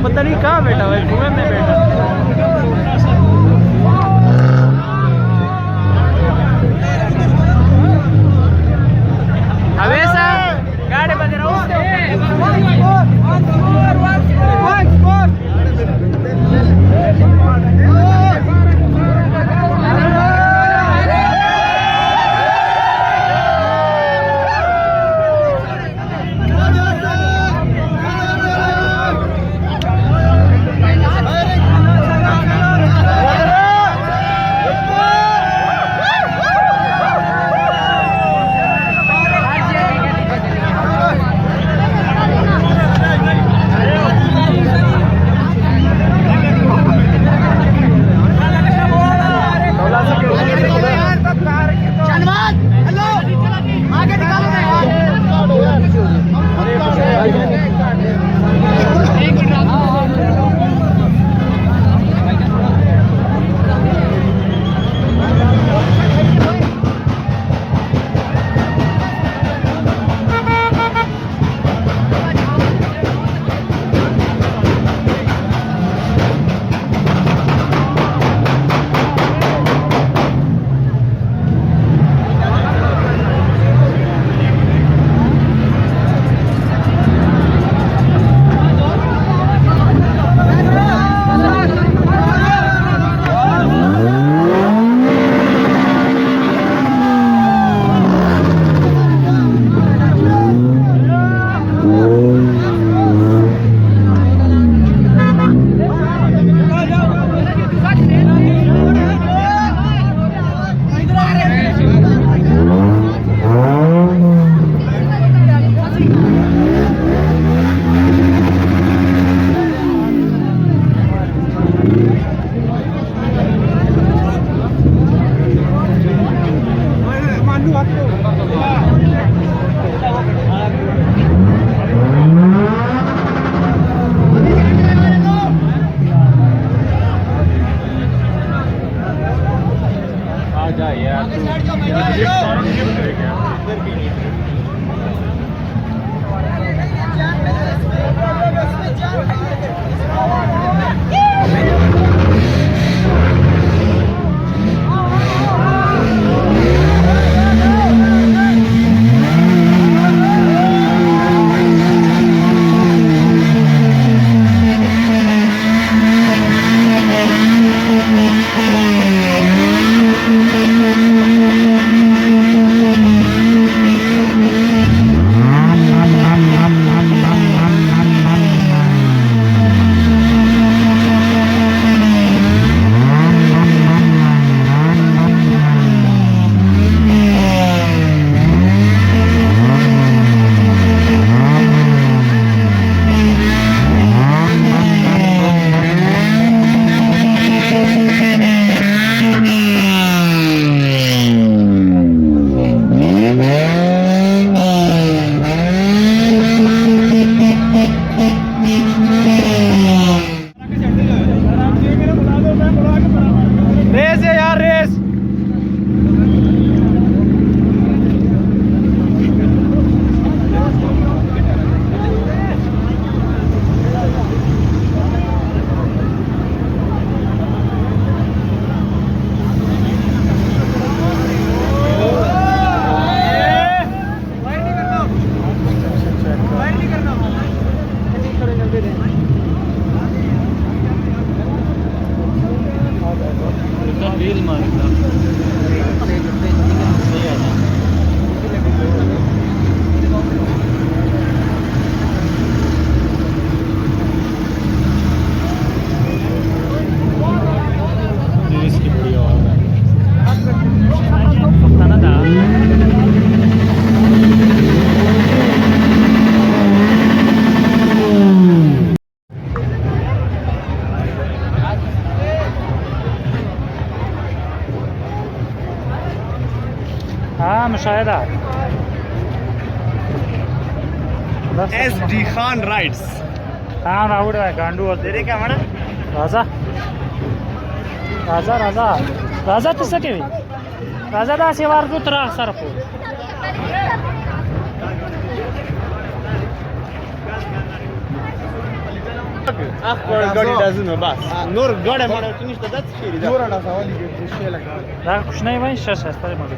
पता नहीं कहाँ बैठा हुआ है, कुएं में बैठा। हमेशा गाड़ी बज रहा SD Khan Rides. हाँ राहुल है गांडू होते तेरे क्या मना राजा राजा राजा राजा तसं के राजा दा सेवार तू तरा सरपो गाडी डाजून बस नूर गाड्या म्हणा तुम्ही तदाच शेरी जा दा कुछ नहीं भाई शश पर मगे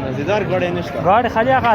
मजेदार गाड्या नसतात गाड खाली आगा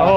हो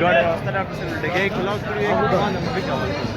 गाड्या वाजता आपण डगे क्लाउड करू एक दुकान मध्ये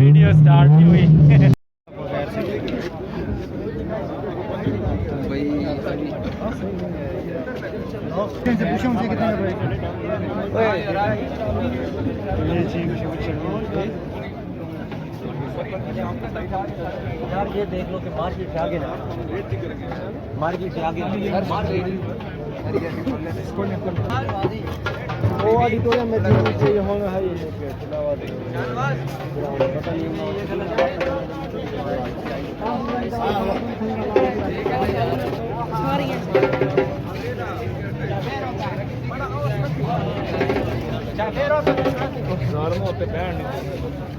वीडियो स्टार्ट नहीं हुई यार ये देख लो कि मार्केट से आगे ना मार्केट से आगे वो ऑडिटोरियम में जो नीचे ये होना है ये नॉर्मल होते बैंड